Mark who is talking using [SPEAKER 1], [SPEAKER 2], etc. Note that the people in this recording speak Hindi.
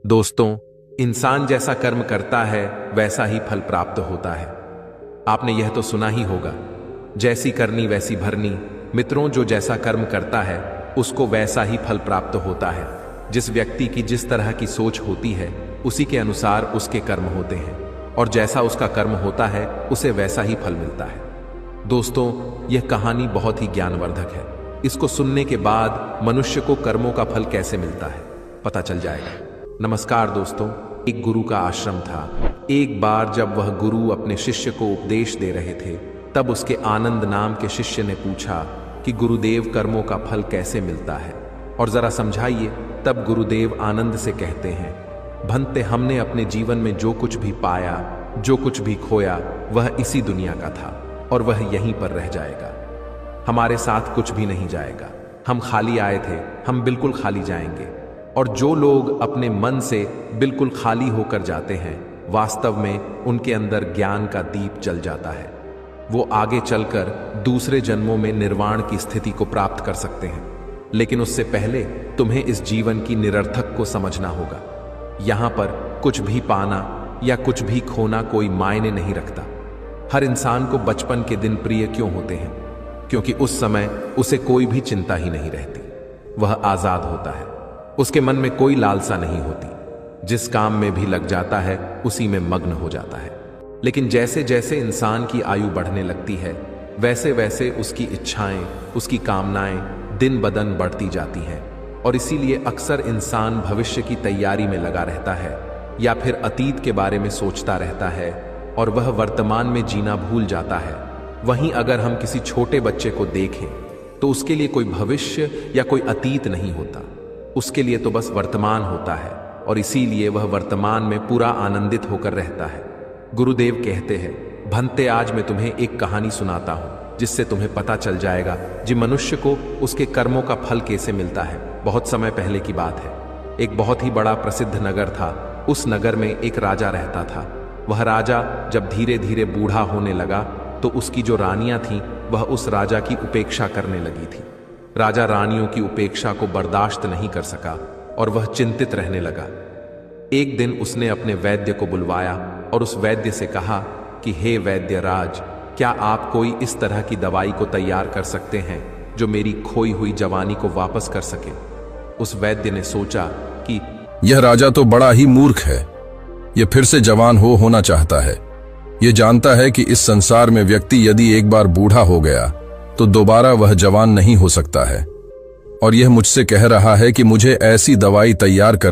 [SPEAKER 1] दोस्तों, इंसान जैसा कर्म करता है वैसा ही फल प्राप्त होता है। आपने यह तो सुना ही होगा, जैसी करनी वैसी भरनी। मित्रों, जो जैसा कर्म करता है उसको वैसा ही फल प्राप्त होता है। जिस व्यक्ति की जिस तरह की सोच होती है उसी के अनुसार उसके कर्म होते हैं, और जैसा उसका कर्म होता है उसे वैसा ही फल मिलता है। दोस्तों, यह कहानी बहुत ही ज्ञानवर्धक है। इसको सुनने के बाद मनुष्य को कर्मों का फल कैसे मिलता है पता चल जाएगा। नमस्कार दोस्तों, एक गुरु का आश्रम था। एक बार जब वह गुरु अपने शिष्य को उपदेश दे रहे थे, तब उसके आनंद नाम के शिष्य ने पूछा कि गुरुदेव, कर्मों का फल कैसे मिलता है और जरा समझाइए। तब गुरुदेव आनंद से कहते हैं, भंते, हमने अपने जीवन में जो कुछ भी पाया, जो कुछ भी खोया, वह इसी दुनिया का था और वह यहीं पर रह जाएगा। हमारे साथ कुछ भी नहीं जाएगा। हम खाली आए थे, हम बिल्कुल खाली जाएंगे। और जो लोग अपने मन से बिल्कुल खाली होकर जाते हैं, वास्तव में उनके अंदर ज्ञान का दीप जल जाता है। वो आगे चलकर दूसरे जन्मों में निर्वाण की स्थिति को प्राप्त कर सकते हैं। लेकिन उससे पहले तुम्हें इस जीवन की निरर्थक को समझना होगा। यहां पर कुछ भी पाना या कुछ भी खोना कोई मायने नहीं रखता। हर इंसान को बचपन के दिन प्रिय क्यों होते हैं? क्योंकि उस समय उसे कोई भी चिंता ही नहीं रहती। वह आजाद होता है, उसके मन में कोई लालसा नहीं होती। जिस काम में भी लग जाता है उसी में मग्न हो जाता है। लेकिन जैसे जैसे इंसान की आयु बढ़ने लगती है, वैसे वैसे उसकी इच्छाएं, उसकी कामनाएं दिन ब दिन बढ़ती जाती हैं। और इसीलिए अक्सर इंसान भविष्य की तैयारी में लगा रहता है या फिर अतीत के बारे में सोचता रहता है, और वह वर्तमान में जीना भूल जाता है। वहीं अगर हम किसी छोटे बच्चे को देखें तो उसके लिए कोई भविष्य या कोई अतीत नहीं होता। उसके लिए तो बस वर्तमान होता है, और इसीलिए वह वर्तमान में पूरा आनंदित होकर रहता है। गुरुदेव कहते हैं, भंते, आज मैं तुम्हें एक कहानी सुनाता हूं जिससे तुम्हें पता चल जाएगा कि मनुष्य को उसके कर्मों का फल कैसे मिलता है। बहुत समय पहले की बात है। एक बहुत ही बड़ा प्रसिद्ध नगर था। उस नगर में एक राजा रहता था। वह राजा जब धीरे धीरे बूढ़ा होने लगा तो उसकी जो रानियां थीं वह उस राजा की उपेक्षा करने लगी थी। राजा रानियों की उपेक्षा को बर्दाश्त नहीं कर सका और वह चिंतित रहने लगा। एक दिन उसने अपने वैद्य को बुलवाया और उस वैद्य से कहा कि हे वैद्य राज, क्या आप कोई इस तरह की दवाई को तैयार कर सकते हैं जो मेरी खोई हुई जवानी को वापस कर सके। उस वैद्य ने सोचा कि
[SPEAKER 2] यह राजा तो बड़ा ही मूर्ख है। यह फिर से जवान होना चाहता है। यह जानता है कि इस संसार में व्यक्ति यदि एक बार बूढ़ा हो गया तो दोबारा वह जवान नहीं हो सकता है, और यह मुझसे कह रहा है कि मुझे ऐसी दवाई तैयार करके